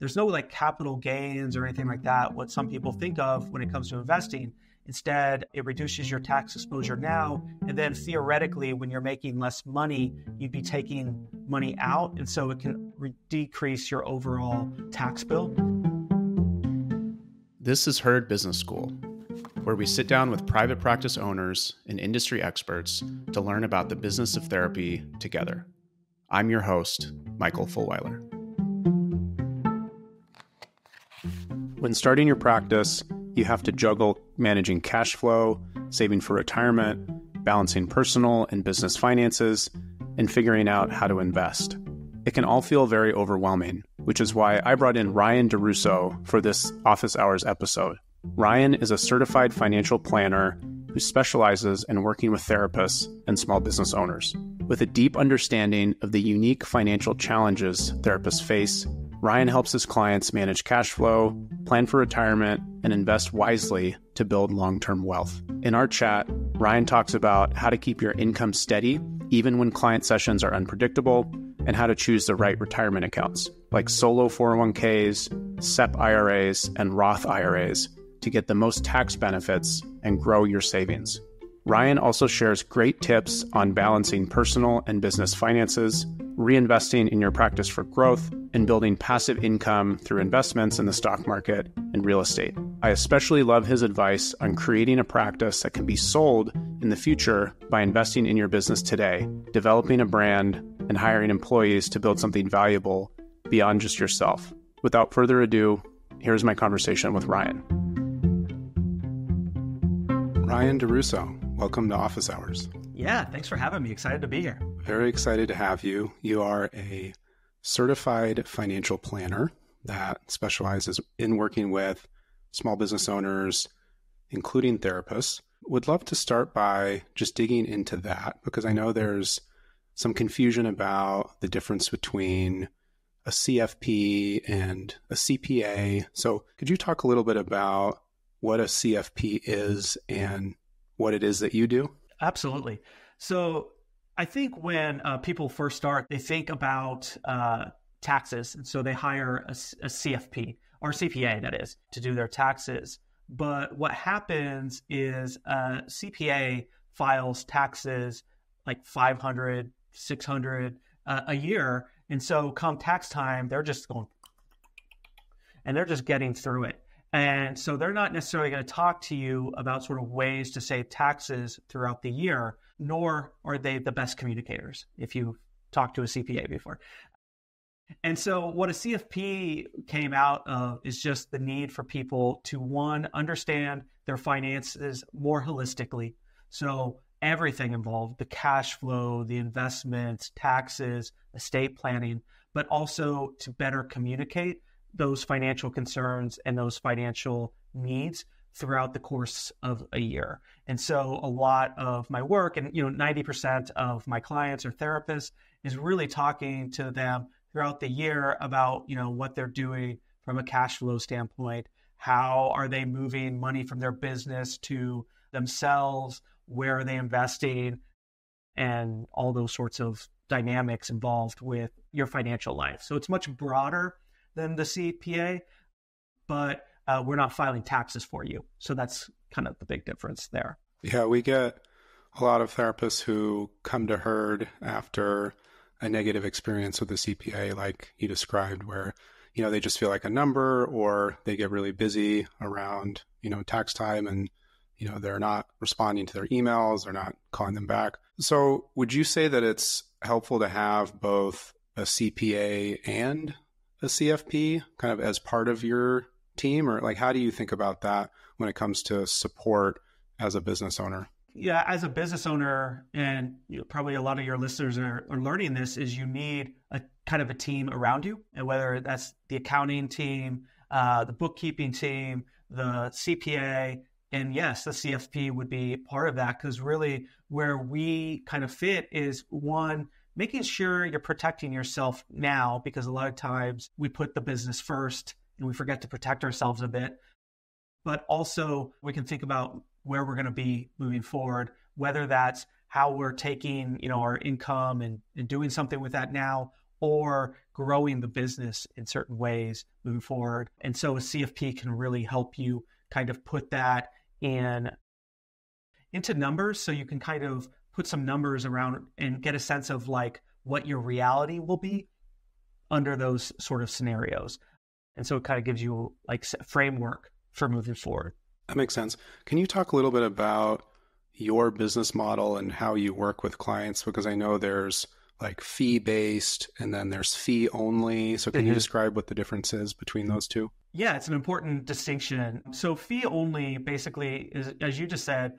there's no like capital gains or anything like that, what some people think of when it comes to investing. Instead, it reduces your tax exposure now. And then theoretically, when you're making less money, you'd be taking money out. And so it can decrease your overall tax bill. This is Herd Business School, where we sit down with private practice owners and industry experts to learn about the business of therapy together. I'm your host, Michael Fulwiler. When starting your practice, you have to juggle managing cash flow, saving for retirement, balancing personal and business finances, and figuring out how to invest. It can all feel very overwhelming, which is why I brought in Ryan DeRousseau for this Office Hours episode. Ryan is a certified financial planner who specializes in working with therapists and small business owners. With a deep understanding of the unique financial challenges therapists face, Ryan helps his clients manage cash flow, plan for retirement, and invest wisely to build long-term wealth. In our chat, Ryan talks about how to keep your income steady even when client sessions are unpredictable, and how to choose the right retirement accounts, like solo 401ks, SEP IRAs, and Roth IRAs, to get the most tax benefits and grow your savings. Ryan also shares great tips on balancing personal and business finances, reinvesting in your practice for growth, and building passive income through investments in the stock market and real estate. I especially love his advice on creating a practice that can be sold in the future by investing in your business today, developing a brand, and hiring employees to build something valuable beyond just yourself. Without further ado, here's my conversation with Ryan. Ryan DeRousseau, welcome to Office Hours. Yeah, thanks for having me. Excited to be here. Very excited to have you. You are a certified financial planner that specializes in working with small business owners, including therapists. Would love to start by just digging into that, because I know there's some confusion about the difference between a CFP and a CPA. So could you talk a little bit about what a CFP is and what it is that you do? Absolutely. So I think when people first start, they think about taxes. And so they hire a CFP or CPA, that is, to do their taxes. But what happens is a CPA files taxes like 500, 600 a year. And so come tax time, they're just going, and they're just getting through it. And so they're not necessarily going to talk to you about sort of ways to save taxes throughout the year, nor are they the best communicators if you talked to a CPA before. And so what a CFP came out of is just the need for people to, one, understand their finances more holistically. So everything involved, the cash flow, the investments, taxes, estate planning, but also to better communicate those financial concerns and those financial needs throughout the course of a year. And so a lot of my work, and 90% of my clients or therapists, is really talking to them throughout the year about what they're doing from a cash flow standpoint. How are they moving money from their business to themselves? Where are they investing? And all those sorts of dynamics involved with your financial life. So it's much broader than the CPA, but we're not filing taxes for you. So that's kind of the big difference there. Yeah, we get a lot of therapists who come to Herd after a negative experience with the CPA, like you described, where, they just feel like a number, or they get really busy around, tax time, and, they're not responding to their emails, they're not calling them back. So would you say that it's helpful to have both a CPA and a CFP kind of as part of your team? Or like, how do you think about that when it comes to support as a business owner? Yeah, as a business owner, and probably a lot of your listeners are learning this, is you need a kind of a team around you, and whether that's the accounting team, the bookkeeping team, the CPA, and yes, the CFP would be part of that, because really where we kind of fit is, one, making sure you're protecting yourself now, because a lot of times we put the business first and we forget to protect ourselves a bit. But also we can think about where we're going to be moving forward, whether that's how we're taking, our income and doing something with that now, or growing the business in certain ways moving forward. And so a CFP can really help you kind of put that into numbers, so you can kind of put some numbers around and get a sense of like what your reality will be under those sort of scenarios. And so it kind of gives you like a framework for moving forward. That makes sense. Can you talk a little bit about your business model and how you work with clients? Because I know there's like fee-based and then there's fee-only. So can you describe what the difference is between those two? Yeah, it's an important distinction. So fee-only basically is, as you just said,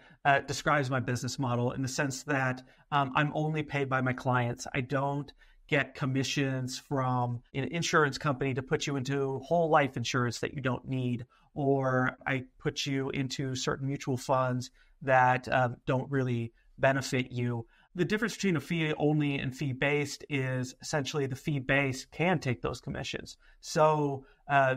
describes my business model in the sense that I'm only paid by my clients. I don't get commissions from an insurance company to put you into whole life insurance that you don't need, or I put you into certain mutual funds that don't really benefit you. The difference between a fee only and fee based is essentially the fee based can take those commissions. So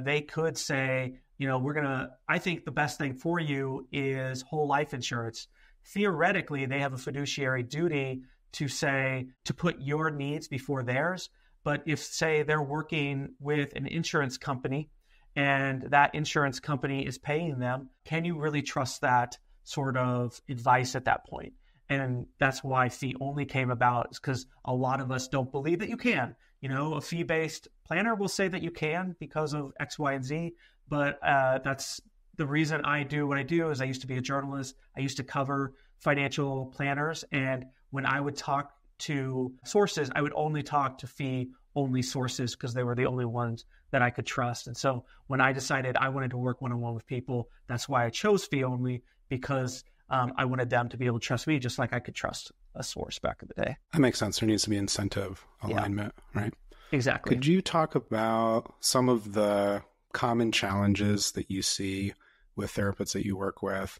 they could say, I think the best thing for you is whole life insurance. Theoretically, they have a fiduciary duty to put your needs before theirs. But if, say, they're working with an insurance company and that insurance company is paying them, can you really trust that sort of advice at that point? And that's why fee only came about, is because a lot of us don't believe that you can. A fee-based planner will say that you can because of X, Y, and Z. But that's the reason I do what I do. Is I used to be a journalist. I used to cover financial planners. And when I would talk to sources, I would only talk to fee-only sources because they were the only ones that I could trust. And so when I decided I wanted to work one-on-one with people, that's why I chose fee-only, because I wanted them to be able to trust me just like I could trust a source back in the day. That makes sense. There needs to be incentive alignment, right? Exactly. Could you talk about some of the common challenges that you see with therapists that you work with,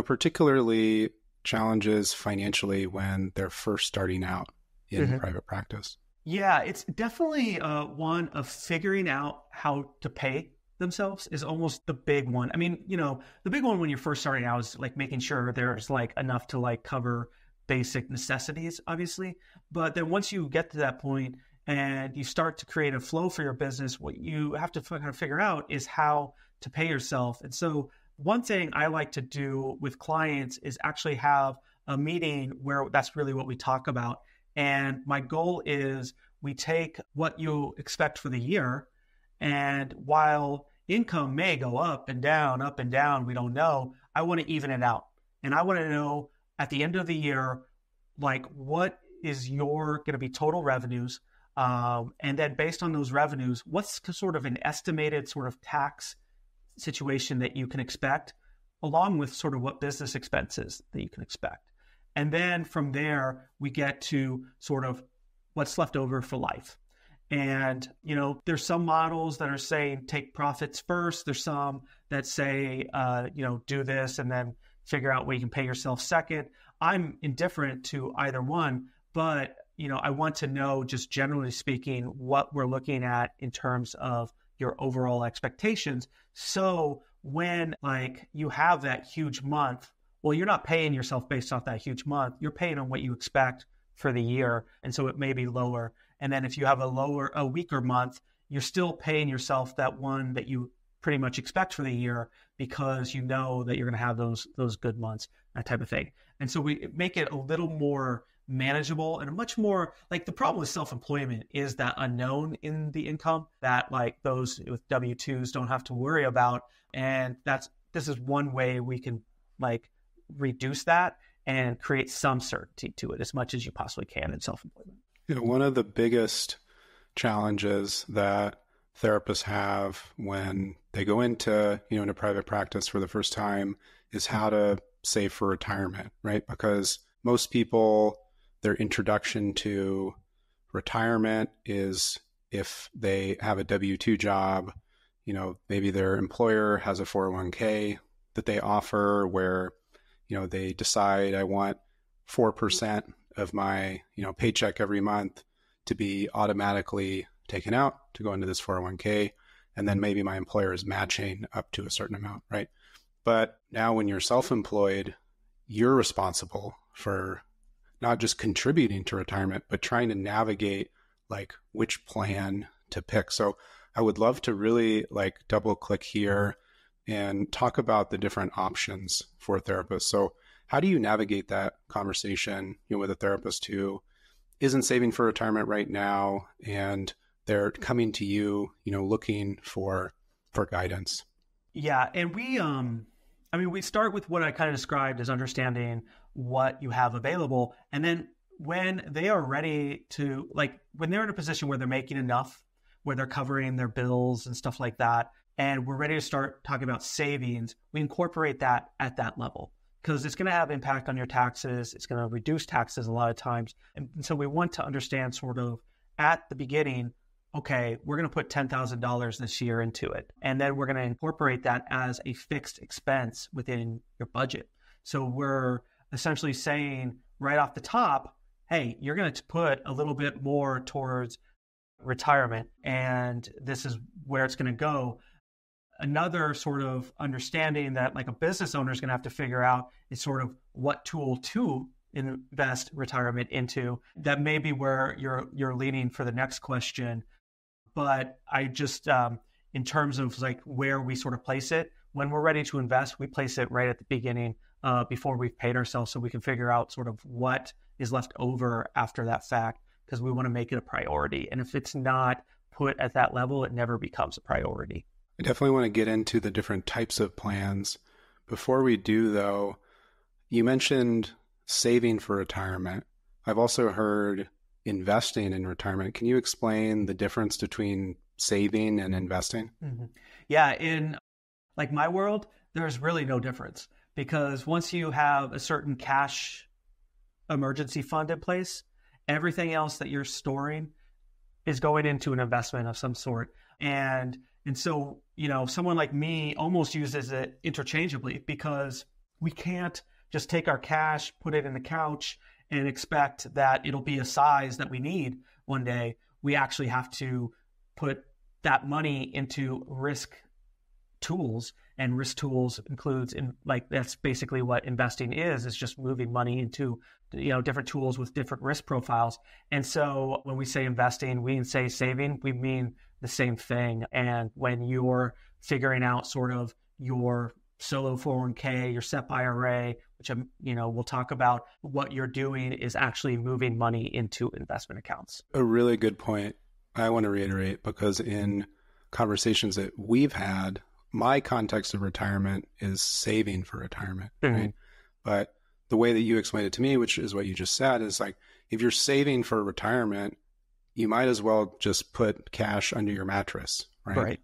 particularly challenges financially when they're first starting out in private practice? Yeah, it's definitely one of figuring out how to pay themselves is almost the big one. I mean, the big one when you're first starting out is like making sure there's like enough to like cover basic necessities, obviously. But then once you get to that point and you start to create a flow for your business, what you have to kind of figure out is how to pay yourself. And so one thing I like to do with clients is actually have a meeting where that's really what we talk about. And my goal is we take what you expect for the year, and while income may go up and down, we don't know, I want to even it out. And I want to know at the end of the year, like, what is your going to be total revenues? And then based on those revenues, what's sort of an estimated sort of tax situation that you can expect, along with sort of what business expenses that you can expect. And then from there, we get to sort of what's left over for life. And, there's some models that are saying take profits first. There's some that say, do this and then figure out where you can pay yourself second. I'm indifferent to either one, but, I want to know, just generally speaking, what we're looking at in terms of your overall expectations. So when you have that huge month, well, you're not paying yourself based off that huge month. You're paying on what you expect for the year. And so it may be lower. And then if you have a weaker month, you're still paying yourself that one that you pretty much expect for the year, because you know that you're going to have those good months, that type of thing. And so we make it a little more manageable and a much more, the problem with self-employment is that unknown in the income that those with W-2s don't have to worry about. And this is one way we can reduce that and create some certainty to it as much as you possibly can in self-employment. One of the biggest challenges that therapists have when they go into private practice for the first time is how to save for retirement, right? Because most people, their introduction to retirement is if they have a W-2 job, maybe their employer has a 401k that they offer where, they decide I want 4% of my, paycheck every month to be automatically taken out to go into this 401k. And then maybe my employer is matching up to a certain amount, right? But now when you're self-employed, you're responsible for not just contributing to retirement, but trying to navigate like which plan to pick. So I would love to really like double click here and talk about the different options for therapists. So how do you navigate that conversation, with a therapist who isn't saving for retirement right now and they're coming to you, looking for guidance? Yeah, and we start with what I kind of described as understanding what you have available, and then when they are ready to, when they're in a position where they're making enough, where they're covering their bills and stuff like that, and we're ready to start talking about savings, we incorporate that at that level because it's going to have impact on your taxes. It's going to reduce taxes a lot of times. And so we want to understand sort of at the beginning, okay, we're going to put $10,000 this year into it. And then we're going to incorporate that as a fixed expense within your budget. So we're essentially saying right off the top, hey, you're going to put a little bit more towards retirement, and this is where it's going to go. Another sort of understanding that like a business owner is going to have to figure out is sort of what tool to invest retirement into. That may be where you're leaning for the next question. But I just, in terms of like where we sort of place it, when we're ready to invest, we place it right at the beginning before we've paid ourselves so we can figure out sort of what is left over after that fact, because we want to make it a priority. And if it's not put at that level, it never becomes a priority. I definitely want to get into the different types of plans. Before we do, though, you mentioned saving for retirement. I've also heard investing in retirement. Can you explain the difference between saving and investing? Mm-hmm. Yeah, in like my world, there's really no difference because once you have a certain cash emergency fund in place, everything else that you're storing is going into an investment of some sort. And so, someone like me almost uses it interchangeably because we can't just take our cash, put it in the couch, and expect that it'll be a size that we need one day. We actually have to put that money into risk tools, and risk tools includes that's basically what investing is just moving money into different tools with different risk profiles. And so when we say investing, we say saving, we mean the same thing. And when you're figuring out sort of your solo 401k, your SEP IRA, which we'll talk about, what you're doing is actually moving money into investment accounts. A really good point. I want to reiterate because in conversations that we've had, my context of retirement is saving for retirement, right? But the way that you explained it to me, which is what you just said, is like, if you're saving for retirement, you might as well just put cash under your mattress, right? Right.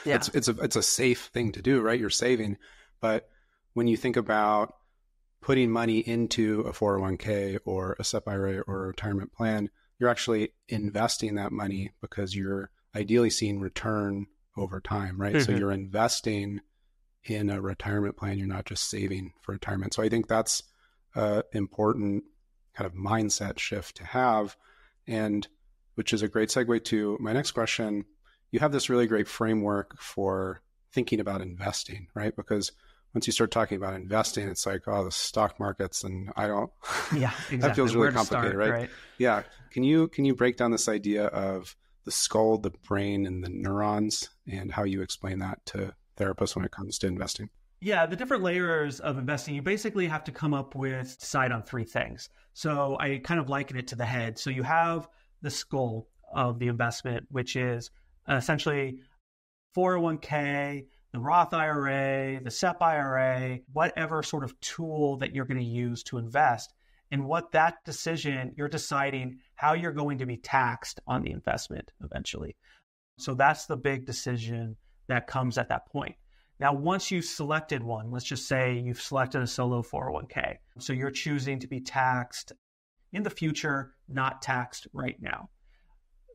Yeah. It's a safe thing to do, right? You're saving. But when you think about putting money into a 401k or a SEP IRA or a retirement plan, you're actually investing that money because you're ideally seeing return over time, right? So you're investing in a retirement plan. You're not just saving for retirement. So I think that's an important kind of mindset shift to have, and which is a great segue to my next question. You have this really great framework for thinking about investing, right? Because once you start talking about investing, it's like, oh, the stock markets, and I don't. Yeah, exactly. That feels really complicated, right? Yeah. Can you break down this idea of the skull, the brain, and the neurons, and how you explain that to therapists when it comes to investing? Yeah, the different layers of investing, you basically have to come up with, decide on three things. So I kind of liken it to the head. So you have the skull of the investment, which is essentially 401k, the Roth IRA, the SEP IRA, whatever sort of tool that you're going to use to invest. And what that decision, you're deciding how you're going to be taxed on the investment eventually. So that's the big decision that comes at that point. Now, once you've selected one, let's just say you've selected a solo 401k. So you're choosing to be taxed in the future, not taxed right now.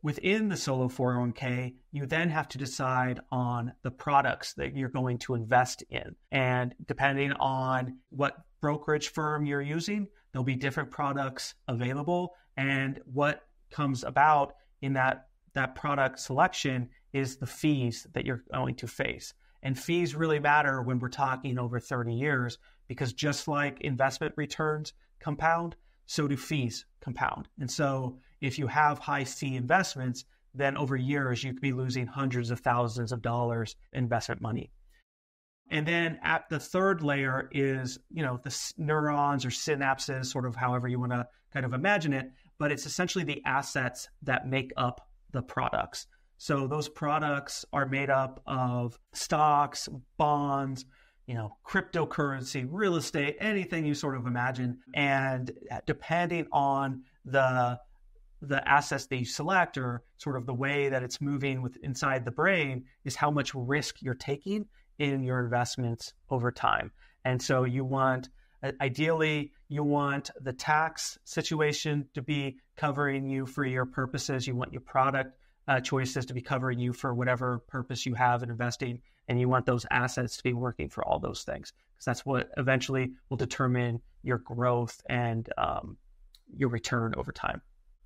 Within the solo 401k, you then have to decide on the products that you're going to invest in. And depending on what brokerage firm you're using, there'll be different products available. And what comes about in that product selection is the fees that you're going to face. And fees really matter when we're talking over 30 years, because just like investment returns compound, so do fees compound. And so if you have high fee investments, then over years, you could be losing hundreds of thousands of dollars investment money. And then at the third layer is, the neurons or synapses, sort of however you want to kind of imagine it, but it's essentially the assets that make up the products. So those products are made up of stocks, bonds, cryptocurrency, real estate, anything you sort of imagine. And depending on the assets that you select, or sort of the way that it's moving inside the brain, is how much risk you're taking in your investments over time. And so ideally, you want the tax situation to be covering you for your purposes. You want your product choices to be covering you for whatever purpose you have in investing. And you want those assets to be working for all those things, because that's what eventually will determine your growth and your return over time.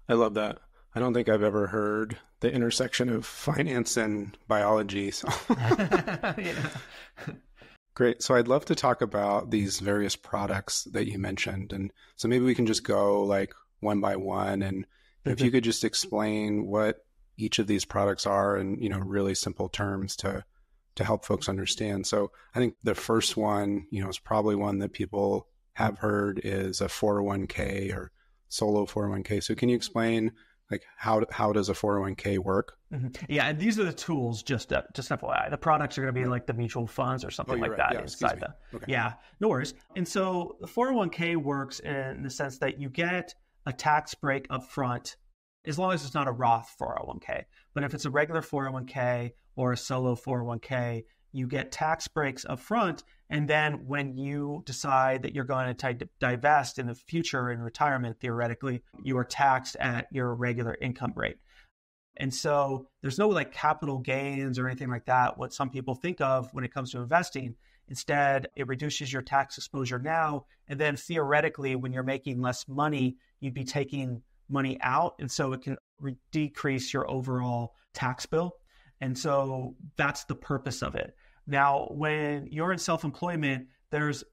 I love that. I don't think I've ever heard the intersection of finance and biology. So. Yeah. Great. So I'd love to talk about these various products that you mentioned. And so maybe we can just go like one by one. And if you could just explain what each of these products are in, really simple terms to help folks understand. So I think the first one, is probably one that people have heard, is a 401k or solo 401k. So can you explain how does a 401k work? Mm-hmm. Yeah, and these are the tools, just FYI. The products are going to be like the mutual funds or something like that inside the. Okay. Yeah, no worries. And so the 401k works in the sense that you get a tax break up front, as long as it's not a Roth 401k. But if it's a regular 401k or a solo 401k, you get tax breaks up front. And then when you decide that you're going to divest in the future in retirement, theoretically, you are taxed at your regular income rate. And so there's no capital gains or anything like that, what some people think of when it comes to investing. Instead, it reduces your tax exposure now. And then theoretically, when you're making less money, you'd be taking money out. And so it can decrease your overall tax bill. And so that's the purpose of it. Now, when you're in self-employment, there's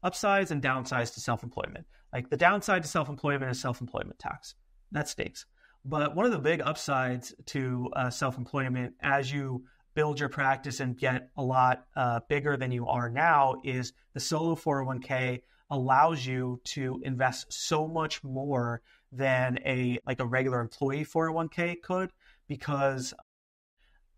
upsides and downsides to self-employment. Like the downside to self-employment is self-employment tax. That stinks. But one of the big upsides to self-employment, as you build your practice and get a lot bigger than you are now, is the solo 401k allows you to invest so much more than a regular employee 401k could, because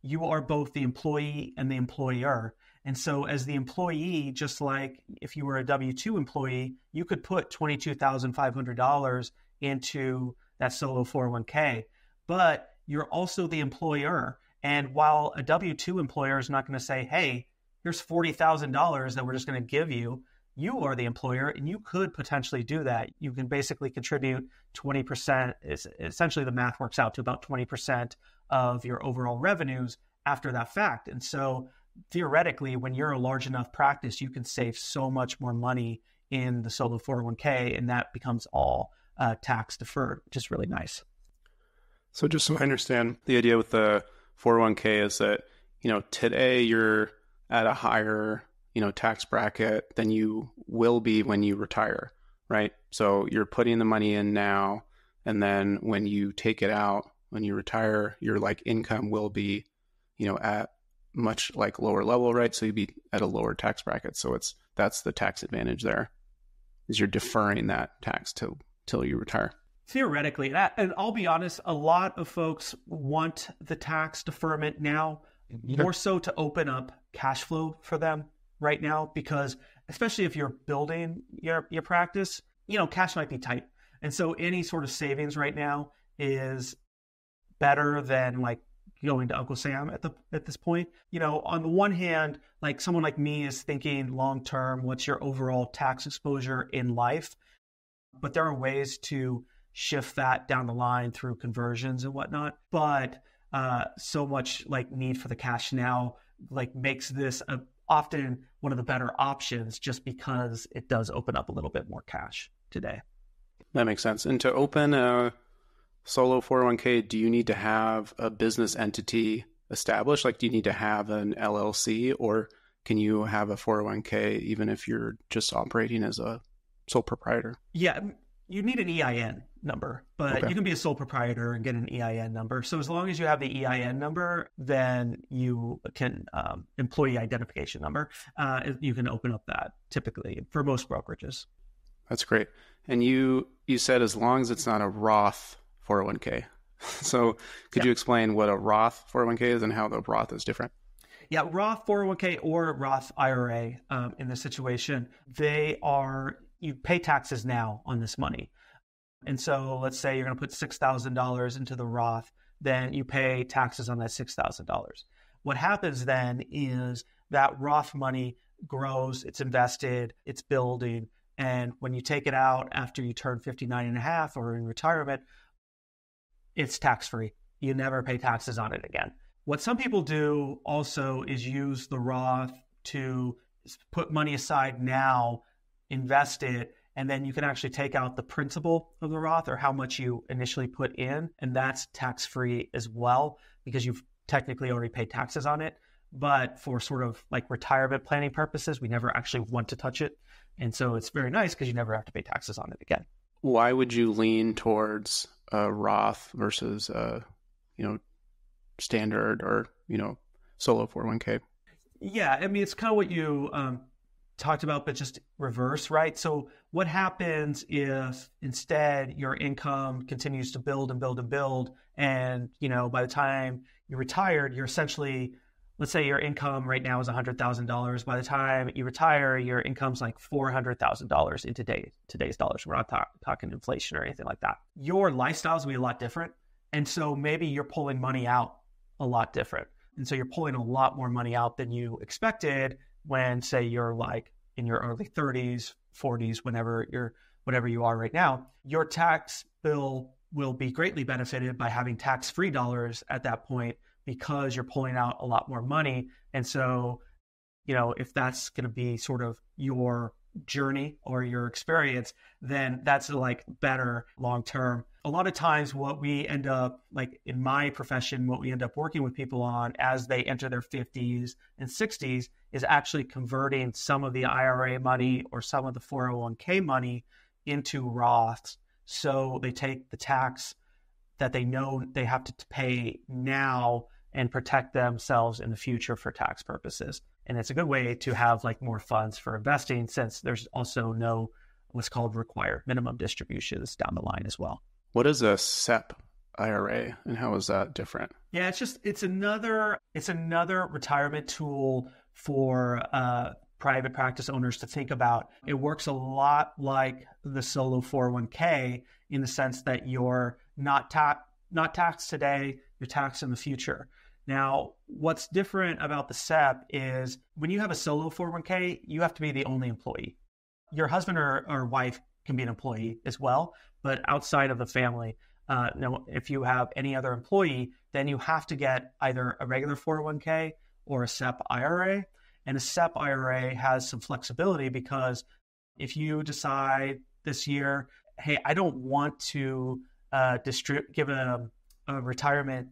you are both the employee and the employer. And so as the employee, just like if you were a W-2 employee, you could put $22,500 into that solo 401k, but you're also the employer. And while a W-2 employer is not going to say, hey, here's $40,000 that we're just going to give you, you are the employer, and you could potentially do that. You can basically contribute 20%. Essentially, the math works out to about 20% of your overall revenues after that fact. And so theoretically, when you're a large enough practice, you can save so much more money in the solo 401k, and that becomes all tax deferred, which is really nice. So just so I understand, the idea with the 401k is that, today you're at a higher tax bracket than you will be when you retire, right? So you're putting the money in now, and then when you take it out, when you retire, your income will be, at much lower level, right? So you'd be at a lower tax bracket. So that's the tax advantage there, is you're deferring that tax till you retire. Theoretically, and I'll be honest, a lot of folks want the tax deferment now, more so to open up cash flow for them right now, because especially if you're building your practice, cash might be tight. And so any sort of savings right now is better than going to Uncle Sam at this point. On the one hand, someone like me is thinking long term, what's your overall tax exposure in life? But there are ways to shift that down the line through conversions and whatnot. But so much need for the cash now makes this often one of the better options, just because it does open up a little bit more cash today. That makes sense. And to open a solo 401k, do you need to have a business entity established? Do you need to have an LLC, or can you have a 401k even if you're just operating as a sole proprietor? Yeah. You need an EIN number, but you can be a sole proprietor and get an EIN number. So as long as you have the EIN number, then you can, employee identification number, you can open up that typically for most brokerages. That's great. And you said as long as it's not a Roth 401k. So could you explain what a Roth 401k is and how the Roth is different? Yeah, Roth 401k or Roth IRA in this situation, you pay taxes now on this money. And so let's say you're going to put $6,000 into the Roth, then you pay taxes on that $6,000. What happens then is that Roth money grows, it's invested, it's building. And when you take it out after you turn 59 and a half or in retirement, it's tax-free. You never pay taxes on it again. What some people do also is use the Roth to put money aside now, invest it, and then you can actually take out the principal of the Roth or how much you initially put in, and that's tax-free as well because you've technically already paid taxes on it. But for sort of like retirement planning purposes, we never actually want to touch it. And so it's very nice because you never have to pay taxes on it again. Why would you lean towards a Roth versus standard or, solo 401k? Yeah, I mean, it's kind of what you talked about, but just reverse, right? So what happens if instead your income continues to build and build and build, and, by the time you're retired, you're essentially, let's say your income right now is $100,000. By the time you retire, your income's like $400,000 in today's dollars. We're not talking inflation or anything like that. Your lifestyles will be a lot different. And so maybe you're pulling money out a lot different. And so you're pulling a lot more money out than you expected when, say, you're like in your early 30s, 40s, whatever you are right now. Your tax bill will be greatly benefited by having tax-free dollars at that point because you're pulling out a lot more money. And so, if that's going to be sort of your journey or your experience, then that's like better long-term. A lot of times what we end up, like in my profession, what we end up working with people on as they enter their 50s and 60s is actually converting some of the IRA money or some of the 401k money into Roths. So they take the tax that they know they have to pay now and protect themselves in the future for tax purposes. And it's a good way to have like more funds for investing since there's also no what's called required minimum distributions down the line as well. What is a SEP IRA and how is that different? Yeah, it's another retirement tool for private practice owners to think about. It works a lot like the solo 401k in the sense that you're not taxed today, you're taxed in the future. Now, what's different about the SEP is when you have a solo 401k, you have to be the only employee. Your husband or wife can be an employee as well, but outside of the family, if you have any other employee, then you have to get either a regular 401k or a SEP IRA. And a SEP IRA has some flexibility because if you decide this year, hey, I don't want to give a retirement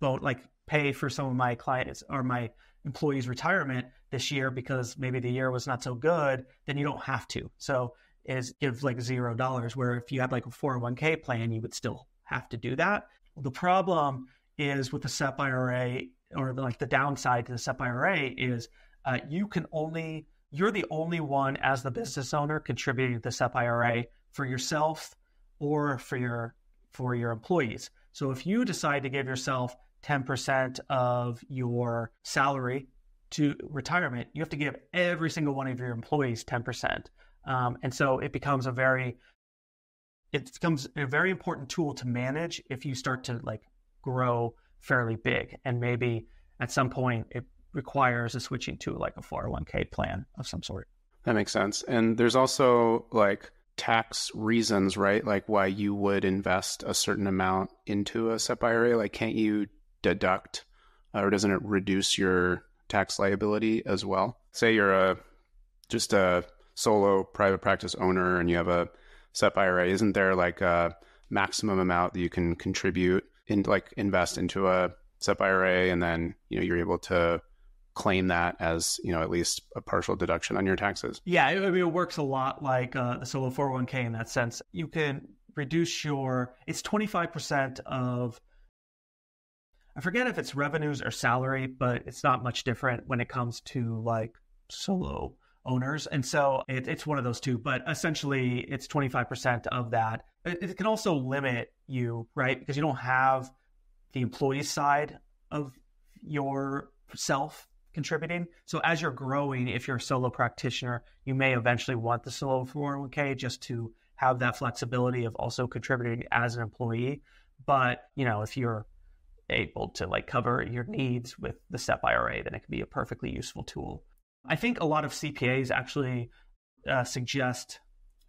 vote, like pay for some of my clients or my employees' retirement this year because maybe the year was not so good, then you don't have to. So is give like $0, where if you had like a 401k plan, you would still have to do that. The problem is with the SEP IRA, or like the downside to the SEP IRA is you're the only one as the business owner contributing to the SEP IRA for yourself or for your employees. So if you decide to give yourself 10% of your salary to retirement, you have to give every single one of your employees 10%. And so it becomes a very important tool to manage if you start to like grow fairly big. And maybe at some point it requires a switching to like a 401k plan of some sort. That makes sense. And there's also like tax reasons, right? Like why you would invest a certain amount into a SEP IRA. Like can't you deduct or doesn't it reduce your tax liability as well? Say you're just a solo private practice owner and you have a SEP IRA. Isn't there like a maximum amount that you can contribute in, like invest into a SEP IRA and then, you're able to claim that as, at least a partial deduction on your taxes. Yeah, I mean, it works a lot like the solo 401k in that sense. You can reduce it's 25% of, I forget if it's revenues or salary, but it's not much different when it comes to like solo owners. And so it's one of those two, but essentially it's 25% of that. It can also limit you, right? Because you don't have the employee side of yourself contributing. So as you're growing, if you're a solo practitioner, you may eventually want the solo 401k just to have that flexibility of also contributing as an employee. But, if you're able to like cover your needs with the SEP IRA, then it can be a perfectly useful tool. I think a lot of CPAs actually suggest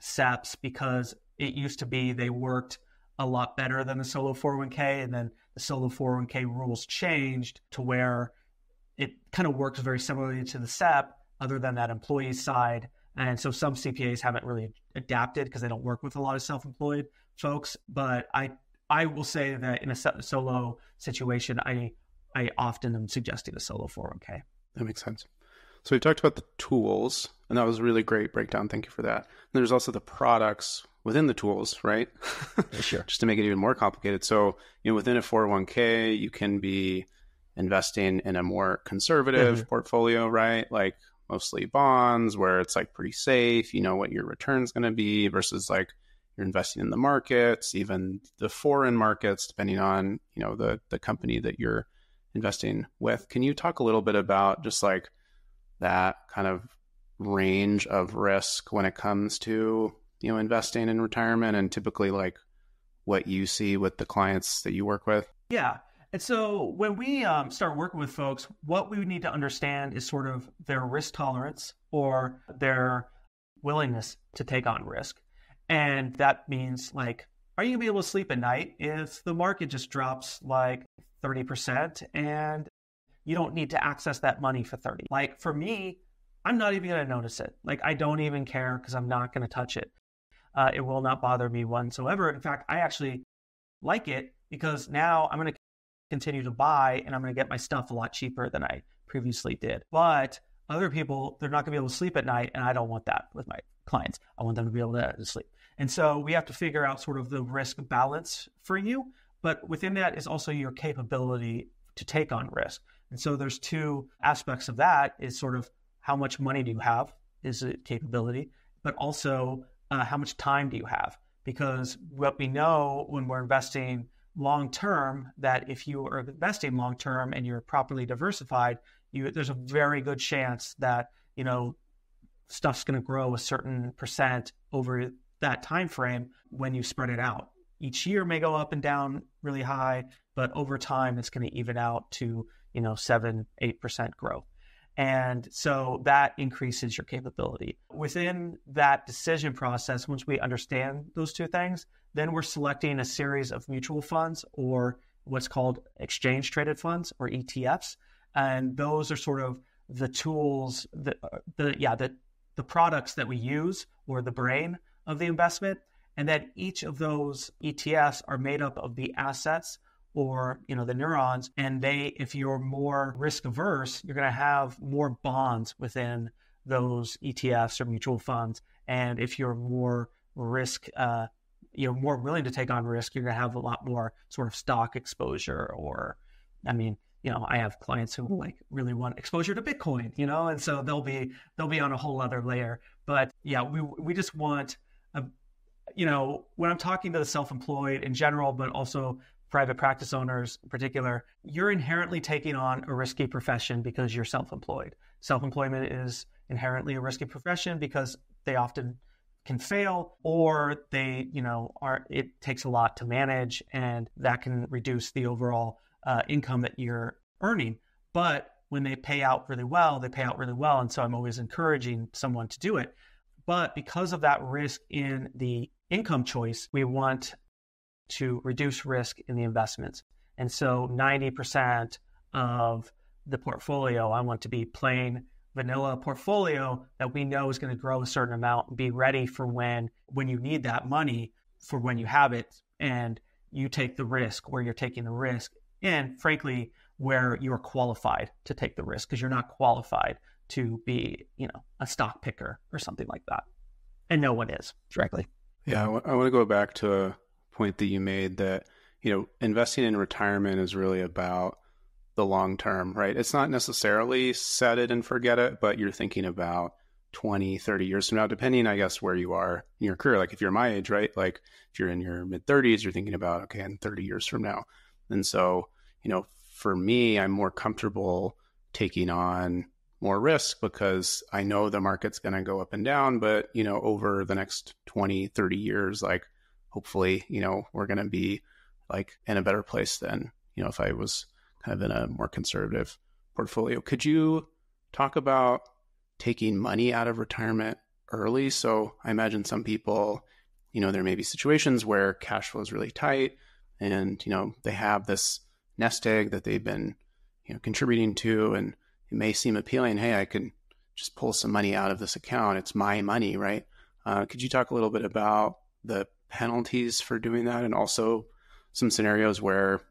SEPs because it used to be they worked a lot better than the solo 401k, and then the solo 401k rules changed to where it kind of works very similarly to the SEP, other than that employee side. And so some CPAs haven't really adapted because they don't work with a lot of self-employed folks. But I will say that in a solo situation, I often am suggesting a solo 401k. That makes sense. So we've talked about the tools, and that was a really great breakdown. Thank you for that. And there's also the products within the tools, right? Sure. Just to make it even more complicated. So, within a 401k, you can be investing in a more conservative portfolio, right? Like mostly bonds where it's like pretty safe, what your return's going to be versus like you're investing in the markets, even the foreign markets, depending on, the company that you're investing with. Can you talk a little bit about just like that kind of range of risk when it comes to, investing in retirement, and typically like what you see with the clients that you work with? Yeah. And so when we start working with folks, what we need to understand is sort of their risk tolerance or their willingness to take on risk. And that means like, are you gonna be able to sleep at night if the market just drops like 30% and you don't need to access that money for 30? Like for me, I'm not even going to notice it. Like I don't even care because I'm not going to touch it. It will not bother me whatsoever. In fact, I actually like it because now I'm going to continue to buy and I'm going to get my stuff a lot cheaper than I previously did. But other people, they're not going to be able to sleep at night, and I don't want that with my clients. I want them to be able to sleep. And so we have to figure out sort of the risk balance for you. But within that is also your capability to take on risk. And so there's two aspects of that is sort of how much money do you have is a capability, but also how much time do you have? Because what we know when we're investing long-term, that if you are investing long-term and you're properly diversified, there's a very good chance that, stuff's going to grow a certain percent over that time frame when you spread it out. Each year may go up and down really high, but over time it's going to even out to 7-8% growth. And so that increases your capability. Within that decision process, once we understand those two things, then we're selecting a series of mutual funds or what's called exchange traded funds or ETFs. And those are sort of the tools, the products that we use, or the brain of the investment. And then each of those ETFs are made up of the assets or, the neurons. And if you're more risk averse, you're going to have more bonds within those ETFs or mutual funds. And if you're more you're more willing to take on risk, you're going to have a lot more sort of stock exposure. Or, I have clients who like really want exposure to Bitcoin, and so they'll be on a whole other layer. But yeah, we just want when I'm talking to the self-employed in general, but also private practice owners in particular, you're inherently taking on a risky profession because you're self-employed. Self-employment is inherently a risky profession because they often can fail, or it takes a lot to manage, and that can reduce the overall income that you're earning. But when they pay out really well, they pay out really well. And so I'm always encouraging someone to do it. But because of that risk in the income choice, we want to reduce risk in the investments. And so 90% of the portfolio, I want to be plain vanilla portfolio that we know is going to grow a certain amount and be ready for when you need that money, for when you have it, and you take the risk where you're taking the risk. And frankly, where you're qualified to take the risk, because you're not qualified to be, a stock picker or something like that. And no one is directly. Yeah, I want to go back to a point that you made that, investing in retirement is really about the long term, right? It's not necessarily set it and forget it, but you're thinking about 20, 30 years from now, depending, I guess, where you are in your career. Like if you're my age, right? Like if you're in your mid 30s, you're thinking about, okay, in 30 years from now. And so, for me, I'm more comfortable taking on more risk because I know the market's going to go up and down, but, over the next 20, 30 years, like hopefully, we're going to be like in a better place than, if I was kind of in a more conservative portfolio. Could you talk about taking money out of retirement early? So I imagine some people, there may be situations where cash flow is really tight and, they have this nest egg that they've been, contributing to, and it may seem appealing. Hey, I can just pull some money out of this account. It's my money, right? Could you talk a little bit about the penalties for doing that, and also some scenarios where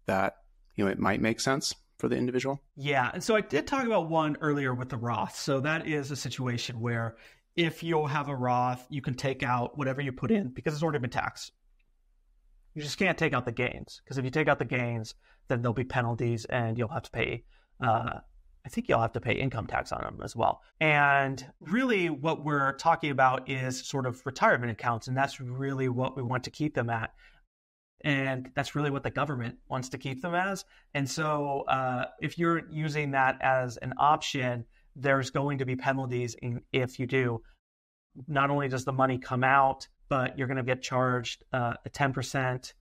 that, it might make sense for the individual? Yeah. And so I did talk about one earlier with the Roth. So that is a situation where if you'll have a Roth, you can take out whatever you put in because it's already been taxed. You just can't take out the gains, because if you take out the gains, then there'll be penalties and you'll have to pay, I think you'll have to pay income tax on them as well. And really what we're talking about is sort of retirement accounts, and that's really what we want to keep them at. And that's really what the government wants to keep them as. And so if you're using that as an option, there's going to be penalties if you do. Not only does the money come out, but you're going to get charged a 10%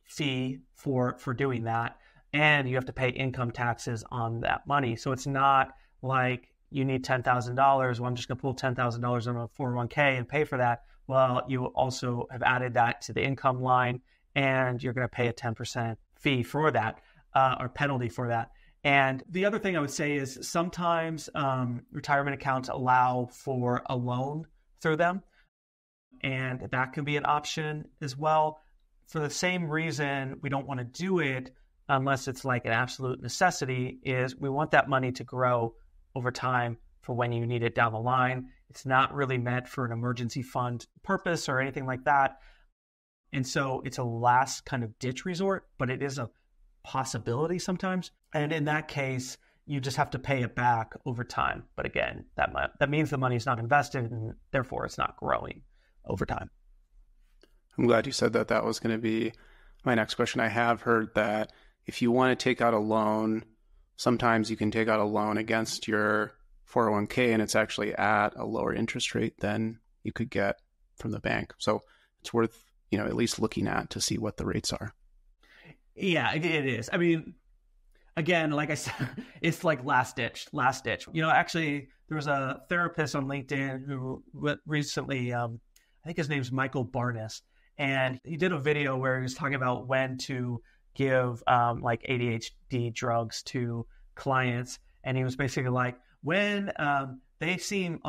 fee for doing that. And you have to pay income taxes on that money. So it's not like you need $10,000. Well, I'm just going to pull $10,000 on a 401k and pay for that. Well, you also have added that to the income line, and you're going to pay a 10% fee for that, or penalty for that. And the other thing I would say is sometimes retirement accounts allow for a loan through them, and that can be an option as well. For the same reason we don't want to do it unless it's like an absolute necessity, is we want that money to grow over time for when you need it down the line. It's not really meant for an emergency fund purpose or anything like that. And so it's a last kind of ditch resort, but it is a possibility sometimes. And in that case, you just have to pay it back over time. But again, that means the money is not invested, and therefore it's not growing over time. I'm glad you said that. That was going to be my next question. I have heard that if you want to take out a loan, sometimes you can take out a loan against your 401k, and it's actually at a lower interest rate than you could get from the bank. So it's worth, at least looking at to see what the rates are. Yeah, it is. I mean, again, like I said, it's like last ditch. Actually, there was a therapist on LinkedIn who recently, I think his name's Michael Barnes, and he did a video where he was talking about when to give like ADHD drugs to clients. And he was basically like, when they seem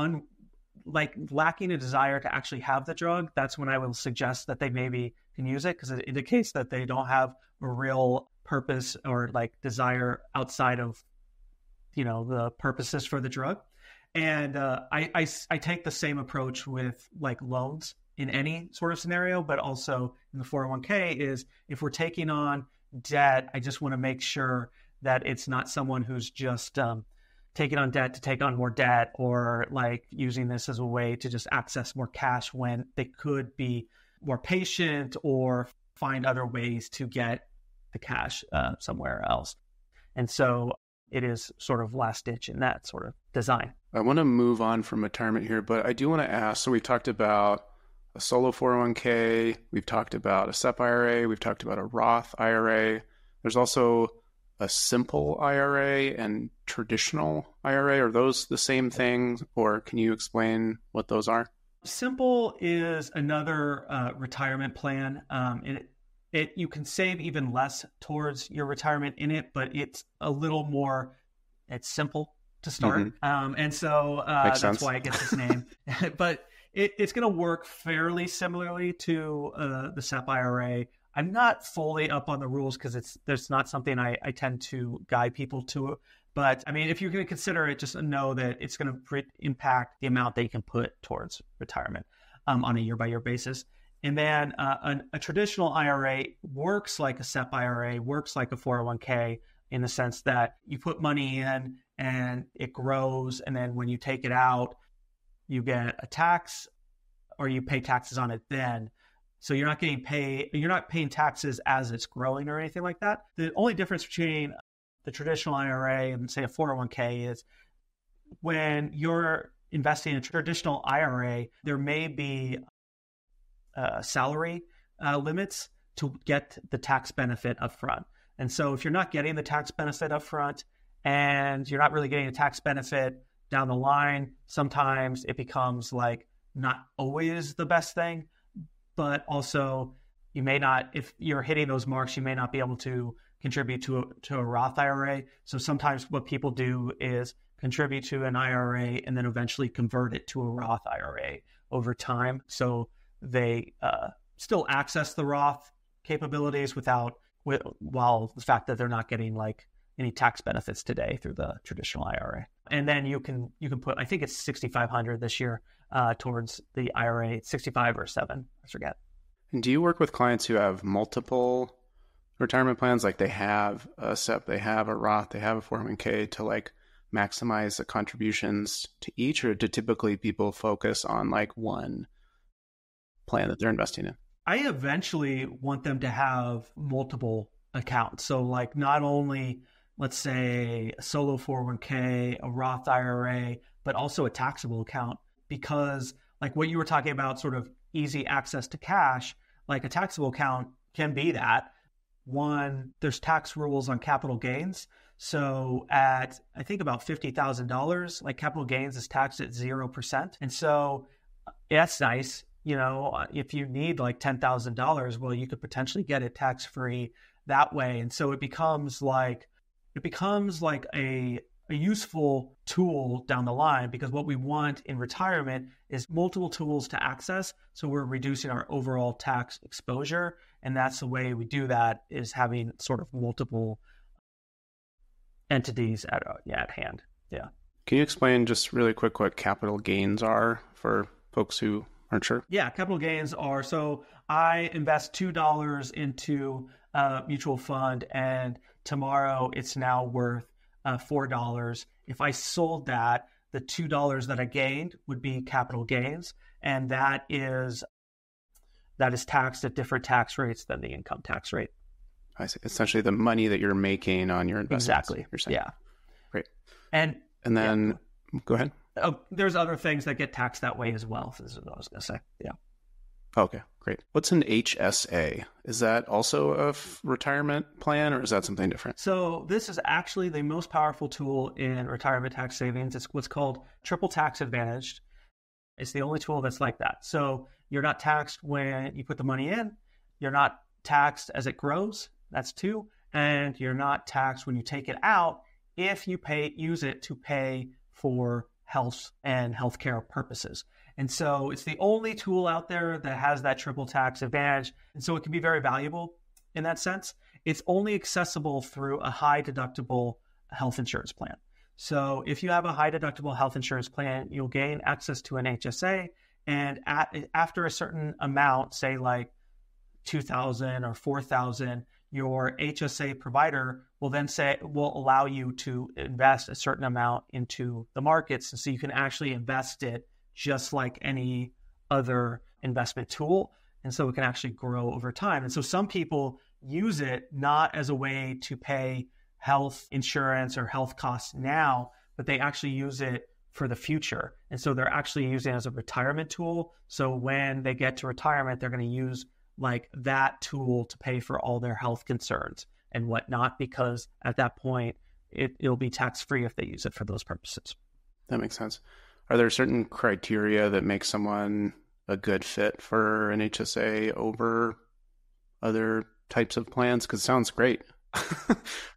lacking a desire to actually have the drug, that's when I will suggest that they maybe can use it, because it indicates that they don't have a real purpose or like desire outside of, the purposes for the drug. And I take the same approach with like loans in any sort of scenario, but also in the 401k is if we're taking on debt, I just want to make sure that it's not someone who's just taking on debt to take on more debt, or like using this as a way to just access more cash when they could be more patient or find other ways to get the cash somewhere else. And so it is sort of last ditch in that sort of design. I want to move on from retirement here, but I do want to ask, so we've talked about a solo 401k, we've talked about a SEP IRA, we've talked about a Roth IRA. There's also a simple IRA and traditional IRA. Are those the same thing, or can you explain what those are? Simple is another retirement plan. You can save even less towards your retirement in it, but it's a little more, it's simple to start. Mm-hmm. And so that's why it gets its name. But it's going to work fairly similarly to the SEP IRA. I'm not fully up on the rules because there's not something I tend to guide people to. But I mean, if you're going to consider it, just know that it's going to impact the amount that you can put towards retirement on a year-by-year basis. And then a traditional IRA works like a SEP IRA, works like a 401k in the sense that you put money in and it grows. And then when you take it out, you get a tax or you pay taxes on it then. So you're not paying taxes as it's growing or anything like that. The only difference between the traditional IRA and say a 401k is when you're investing in a traditional IRA, there may be salary limits to get the tax benefit up front. And so if you're not getting the tax benefit up front and you're not really getting a tax benefit down the line, sometimes it becomes like not always the best thing, but also you may not, if you're hitting those marks, you may not be able to contribute to a Roth IRA. So sometimes what people do is contribute to an IRA and then eventually convert it to a Roth IRA over time. So they still access the Roth capabilities while the fact that they're not getting like any tax benefits today through the traditional IRA. And then you can put, I think it's $6,500 this year towards the IRA, 65 or 7, I forget. And do you work with clients who have multiple retirement plans? Like they have a SEP, they have a Roth, they have a 401k to like maximize the contributions to each, or do typically people focus on like one plan that they're investing in? I eventually want them to have multiple accounts. So like not only, let's say, a solo 401k, a Roth IRA, but also a taxable account, because like what you were talking about, sort of easy access to cash, like a taxable account can be that. One, there's tax rules on capital gains. So at, I think about $50,000, like capital gains is taxed at 0%. And so that's nice. You know, if you need like $10,000, well, you could potentially get it tax-free that way. And so it becomes like a useful tool down the line, because what we want in retirement is multiple tools to access. So we're reducing our overall tax exposure. And that's the way we do that, is having sort of multiple entities at hand. Yeah. Can you explain just really quick what capital gains are for folks who aren't sure? Yeah, capital gains are, so I invest $2 into a mutual fund and tomorrow it's now worth $4. If I sold that, the $2 that I gained would be capital gains, and that is taxed at different tax rates than the income tax rate. I see. Essentially the money that you're making on your investments. Exactly. You're saying. Yeah. Great. And then go ahead. Oh, there's other things that get taxed that way as well. This is what I was going to say. Yeah. Okay, great. What's an HSA? Is that also a retirement plan, or is that something different? So this is actually the most powerful tool in retirement tax savings. It's what's called triple tax advantaged. It's the only tool that's like that. So you're not taxed when you put the money in. You're not taxed as it grows. That's 2. And you're not taxed when you take it out if you use it to pay for health and healthcare purposes. And so it's the only tool out there that has that triple tax advantage. And so it can be very valuable in that sense. It's only accessible through a high deductible health insurance plan. So if you have a high deductible health insurance plan, you'll gain access to an HSA. And after a certain amount, say like $2,000 or $4,000, your HSA provider will allow you to invest a certain amount into the markets. And so you can actually invest it just like any other investment tool. And so it can actually grow over time. And so some people use it not as a way to pay health insurance or health costs now, but they actually use it for the future. And so they're actually using it as a retirement tool. So when they get to retirement, they're going to use like that tool to pay for all their health concerns and whatnot, because at that point, it'll be tax-free if they use it for those purposes. That makes sense. Are there certain criteria that make someone a good fit for an HSA over other types of plans? Because it sounds great,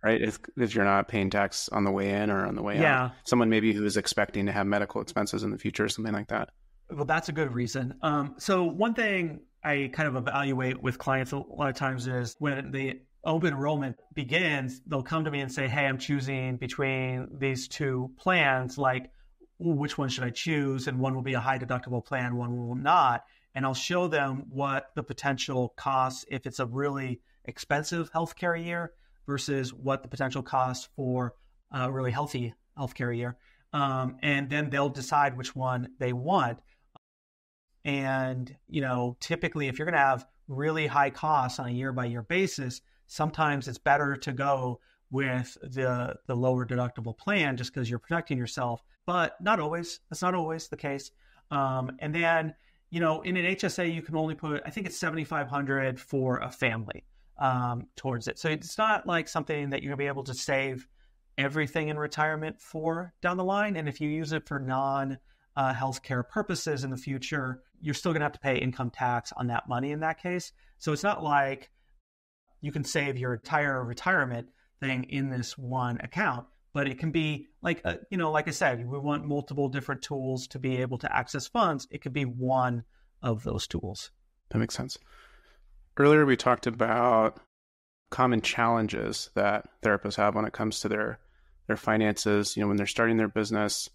right? If you're not paying tax on the way in or on the way out. Someone maybe who is expecting to have medical expenses in the future, something like that. Well, that's a good reason. So one thing I kind of evaluate with clients a lot of times is when the open enrollment begins, they'll come to me and say, hey, I'm choosing between these two plans, like, which one should I choose? And one will be a high deductible plan, one will not. And I'll show them what the potential costs, if it's a really expensive healthcare year versus what the potential cost for a really healthy healthcare year. And then they'll decide which one they want. And, typically if you're going to have really high costs on a year by year basis, sometimes it's better to go with the lower deductible plan just because you're protecting yourself, but not always. That's not always the case. And then, in an HSA, you can only put, I think it's $7,500 for a family towards it. So it's not like something that you're going to be able to save everything in retirement for down the line. And if you use it for non-healthcare purposes in the future, you're still going to have to pay income tax on that money in that case. So it's not like you can save your entire retirement thing in this one account, but it can be like, like I said, we want multiple different tools to be able to access funds. It could be one of those tools. That makes sense. Earlier, we talked about common challenges that therapists have when it comes to their finances, when they're starting their business.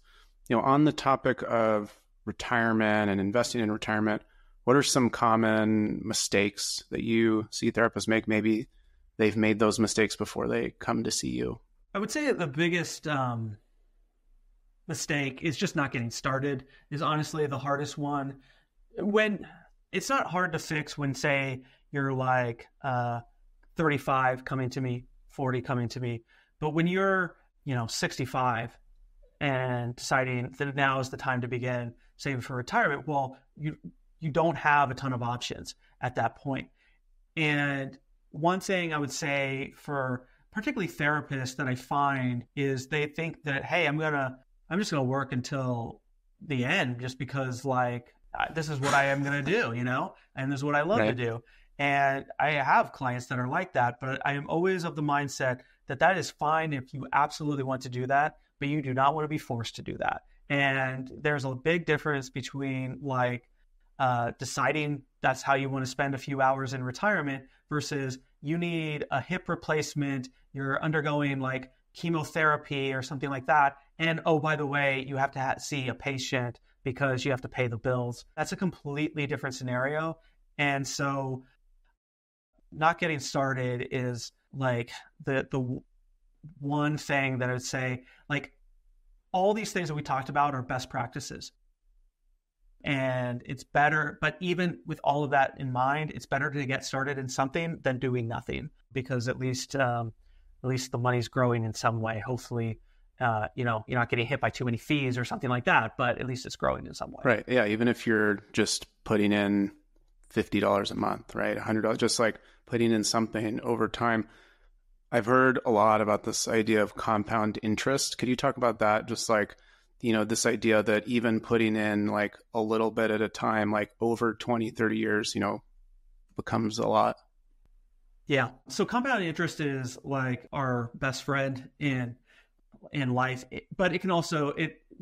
On the topic of retirement and investing in retirement, what are some common mistakes that you see therapists make? Maybe they've made those mistakes before they come to see you. I would say that the biggest mistake is just not getting started is honestly the hardest one. When it's not hard to fix when, say, you're like 35 coming to me, 40 coming to me. But when you're, 65 and deciding that now is the time to begin saving for retirement, well, you don't have a ton of options at that point. And one thing I would say for particularly therapists that I find is they think that, hey, I'm just gonna work until the end just because this is what I am gonna do, and this is what I love to do. And I have clients that are like that, but I am always of the mindset that is fine if you absolutely want to do that, but you do not want to be forced to do that. And there's a big difference between deciding that's how you want to spend a few hours in retirement versus you need a hip replacement, you're undergoing chemotherapy or something like that. And, oh, by the way, you have to see a patient because you have to pay the bills. That's a completely different scenario. And so not getting started is the one thing that I would say, all these things that we talked about are best practices. And it's better, but even with all of that in mind, it's better to get started in something than doing nothing, because at least the money's growing in some way. Hopefully, you're not getting hit by too many fees or something like that, but at least it's growing in some way. Right. Yeah. Even if you're just putting in $50 a month, right? $100, just putting in something over time. I've heard a lot about this idea of compound interest. Could you talk about that? Just this idea that even putting in a little bit at a time, over 20, 30 years, becomes a lot. Yeah. So compound interest is our best friend in life, but it can also,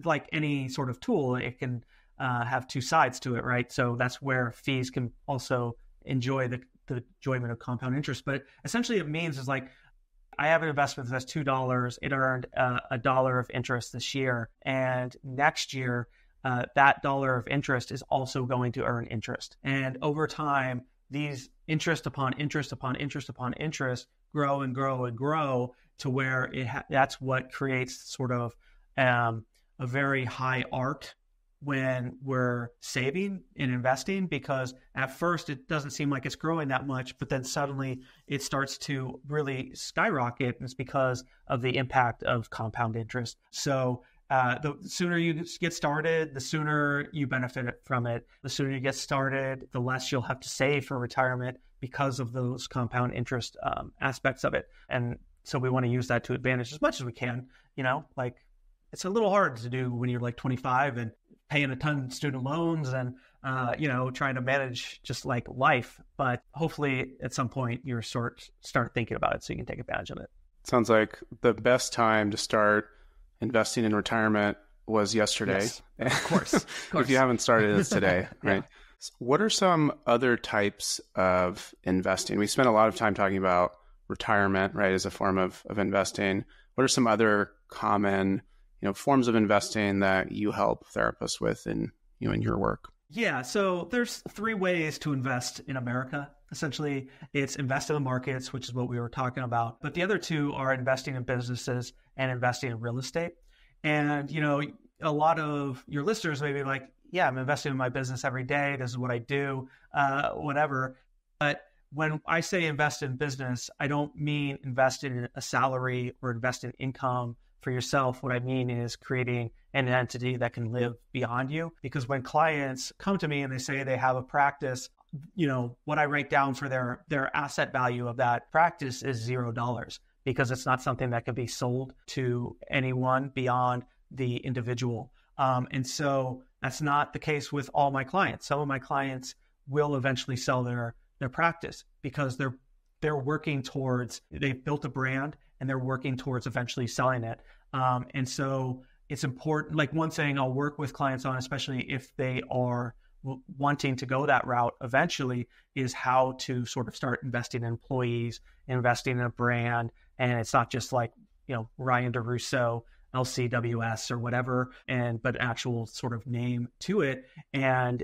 like any sort of tool, it can have two sides to it, right? So that's where fees can also enjoy the enjoyment of compound interest. But essentially it means is I have an investment that's $2. It earned $1 of interest this year. And next year, that $1 of interest is also going to earn interest. And over time, these interest upon interest upon interest upon interest grow and grow and grow to where that's what creates sort of a very high arc when we're saving and investing, because at first it doesn't seem like it's growing that much, but then suddenly it starts to really skyrocket. And it's because of the impact of compound interest. So the sooner you get started, the sooner you benefit from it. The sooner you get started, the less you'll have to save for retirement because of those compound interest aspects of it. And so we want to use that to advantage as much as we can. It's a little hard to do when you're 25 and paying a ton of student loans and, trying to manage just life. But hopefully at some point you start thinking about it so you can take advantage of it. Sounds like the best time to start investing in retirement was yesterday. Yes, of course. If you haven't started, it's today, Yeah. right? What are some other types of investing? We spent a lot of time talking about retirement, right, as a form of investing. What are some other common, forms of investing that you help therapists with in your work? Yeah, so there's 3 ways to invest in America. Essentially, it's invest in the markets, which is what we were talking about. But the other 2 are investing in businesses and investing in real estate. And, a lot of your listeners may be like, yeah, I'm investing in my business every day. This is what I do, whatever. But when I say invest in business, I don't mean invest in a salary or invest in income for yourself. What I mean is creating an entity that can live beyond you. Because when clients come to me and they say they have a practice, what I write down for their asset value of that practice is $0, because it's not something that can be sold to anyone beyond the individual. And so that's not the case with all my clients. Some of my clients will eventually sell their practice because they're working towards, they've built a brand and they're working towards eventually selling it. And so it's important, like one thing I'll work with clients on, especially if they are wanting to go that route eventually, is how to sort of start investing in employees, investing in a brand. And it's not just like, Ryan DeRousseau, LCWS or whatever, but actual sort of name to it. And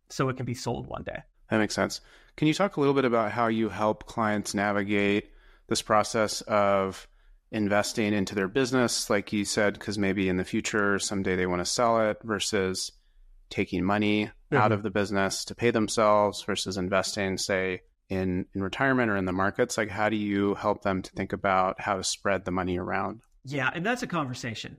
so it can be sold one day. That makes sense. Can you talk a little bit about how you help clients navigate this process of investing into their business, like you said, because maybe in the future, someday they want to sell it, versus taking money out of the business to pay themselves versus investing, say, in retirement or in the markets? Like, how do you help them to think about how to spread the money around? Yeah, and that's a conversation,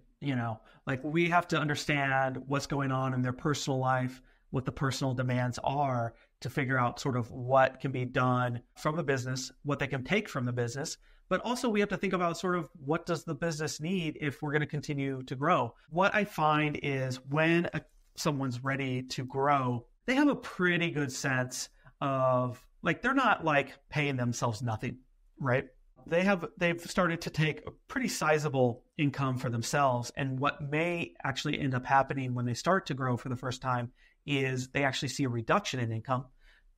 like we have to understand what's going on in their personal life, what the personal demands are, to figure out sort of what can be done from the business, what they can take from the business. But also we have to think about sort of what does the business need if we're going to continue to grow. What I find is when someone's ready to grow, they have a pretty good sense of, like, they're not like paying themselves nothing, right? They've started to take a pretty sizable income for themselves. And what may actually end up happening when they start to grow for the first time is they actually see a reduction in income,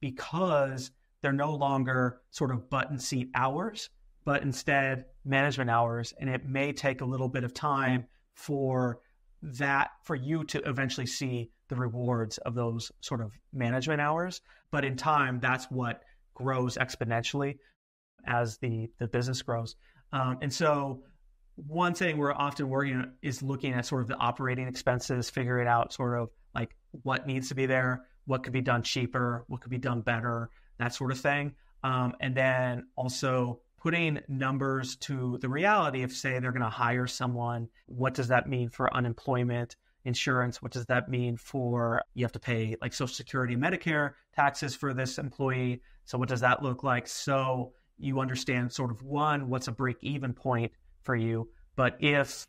because they're no longer sort of button seat hours, but instead management hours. And it may take a little bit of time for you to eventually see the rewards of those sort of management hours. But in time, that's what grows exponentially as the business grows. And so one thing we're often working on is looking at sort of the operating expenses, figuring out sort of like what needs to be there, what could be done cheaper, what could be done better, that sort of thing. And then also putting numbers to the reality of, say, they're going to hire someone. What does that mean for unemployment insurance? What does that mean for, you have to pay like Social Security, Medicare taxes for this employee. So what does that look like? So you understand sort of, one, what's a break even point for you. But if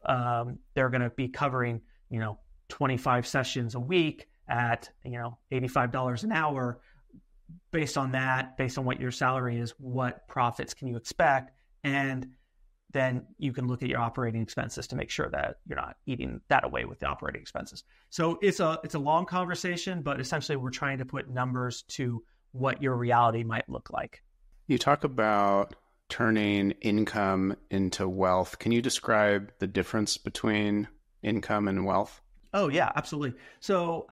they're going to be covering, 25 sessions a week at, $85 an hour, based on what your salary is, what profits can you expect? And then you can look at your operating expenses to make sure that you're not eating that away with the operating expenses. So it's a long conversation, but essentially we're trying to put numbers to what your reality might look like. You talk about turning income into wealth. Can you describe the difference between income and wealth? Oh, yeah, absolutely. So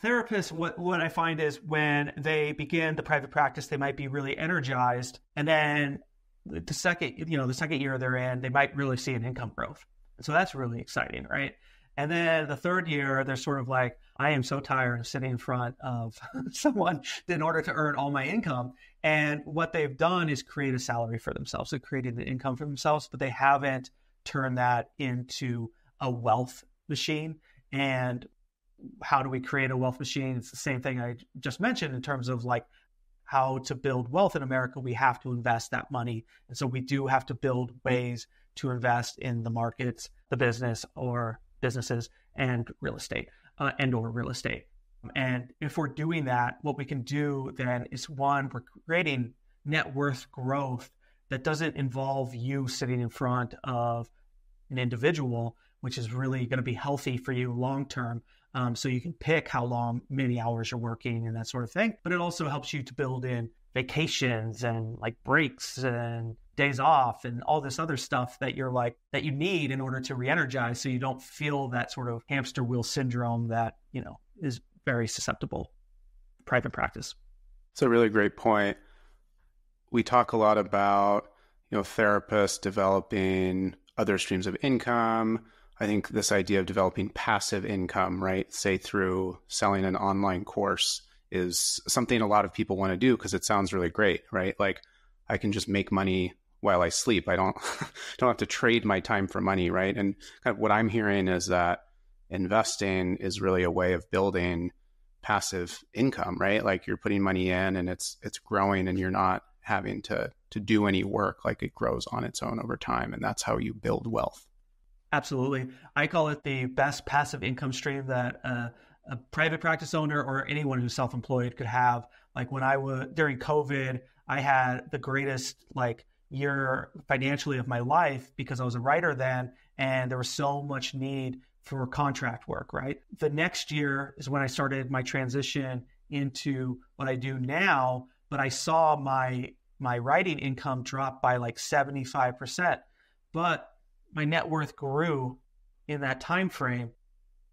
therapists, what I find is when they begin the private practice, they might be really energized. And then the second year they're in, they might really see an income growth. So that's really exciting, right? And then the third year, they're sort of like, I am so tired of sitting in front of someone in order to earn all my income. And what they've done is create a salary for themselves. They've created an income for themselves, but they haven't turned that into a wealth machine. And how do we create a wealth machine? It's the same thing I just mentioned in terms of like how to build wealth in America. We have to invest that money. And so we do have to build ways to invest in the markets, the business or businesses, and real estate or real estate. And if we're doing that, what we can do then is, one, we're creating net worth growth that doesn't involve you sitting in front of an individual. which is really going to be healthy for you long term. So you can pick how many hours you're working and that sort of thing. But it also helps you to build in vacations and like breaks and days off and all this other stuff that that you need in order to re-energize, so you don't feel that sort of hamster wheel syndrome that, is very susceptible to private practice. It's a really great point. We talk a lot about, therapists developing other streams of income. I think this idea of developing passive income, right, say through selling an online course, is something a lot of people want to do because it sounds really great, right? Like I can just make money while I sleep. I don't have to trade my time for money, right? And kind of what I'm hearing is that investing is really a way of building passive income, right? Like you're putting money in and it's growing and you're not having to do any work. Like it grows on its own over time, and that's how you build wealth. Absolutely. I call it the best passive income stream that a private practice owner or anyone who's self-employed could have. Like when during COVID, I had the greatest year financially of my life because I was a writer then, and there was so much need for contract work, right? The next year is when I started my transition into what I do now, but I saw my writing income drop by 75%, but my net worth grew in that time frame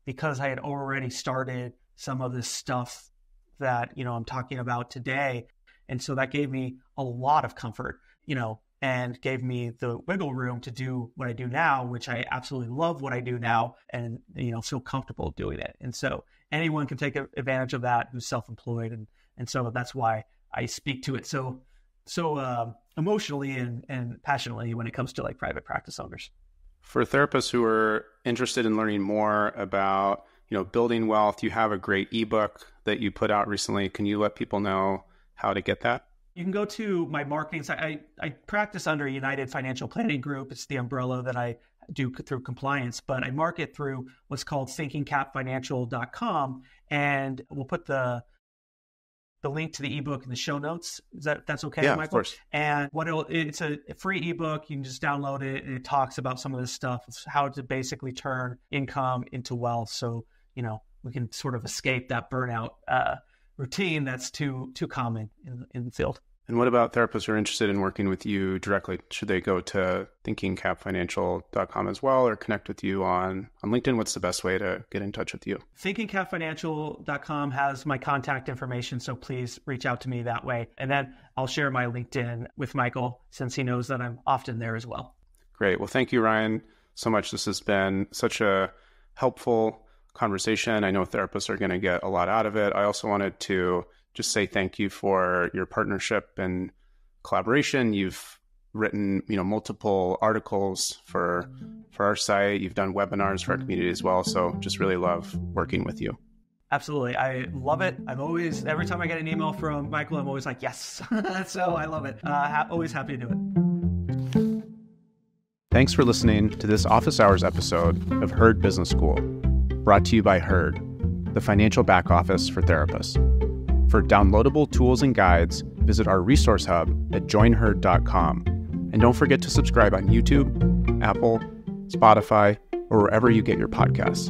because I had already started some of this stuff that, I'm talking about today. And so that gave me a lot of comfort, and gave me the wiggle room to do what I do now, which I absolutely love what I do now and, feel comfortable doing it. And so anyone can take advantage of that who's self-employed. And so that's why I speak to it so emotionally and passionately when it comes to private practice owners. For therapists who are interested in learning more about, building wealth, you have a great ebook that you put out recently. Can you let people know how to get that? You can go to my marketing site. I practice under United Financial Planning Group. It's the umbrella that I do through compliance, but I market through what's called thinkingcapfinancial.com. And we'll put the link to the ebook in the show notes. That's okay, yeah, Michael? Of course. And it's a free ebook. You can just download it, and it talks about some of this stuff, how to basically turn income into wealth. So, we can sort of escape that burnout routine that's too common in the field. And what about therapists who are interested in working with you directly? Should they go to thinkingcapfinancial.com as well, or connect with you on LinkedIn? What's the best way to get in touch with you? thinkingcapfinancial.com has my contact information, so please reach out to me that way. And then I'll share my LinkedIn with Michael, since he knows that I'm often there as well. Great. Well, thank you, Ryan, so much. This has been such a helpful conversation. I know therapists are going to get a lot out of it. I also wanted to just say thank you for your partnership and collaboration. You've written, multiple articles for our site. You've done webinars for our community as well. So just really love working with you. Absolutely. I love it. Every time I get an email from Michael, I'm always like, yes. So I love it. Always happy to do it. Thanks for listening to this Office Hours episode of Herd Business School, brought to you by Herd, the financial back office for therapists. For downloadable tools and guides, visit our resource hub at joinherd.com. And don't forget to subscribe on YouTube, Apple, Spotify, or wherever you get your podcasts.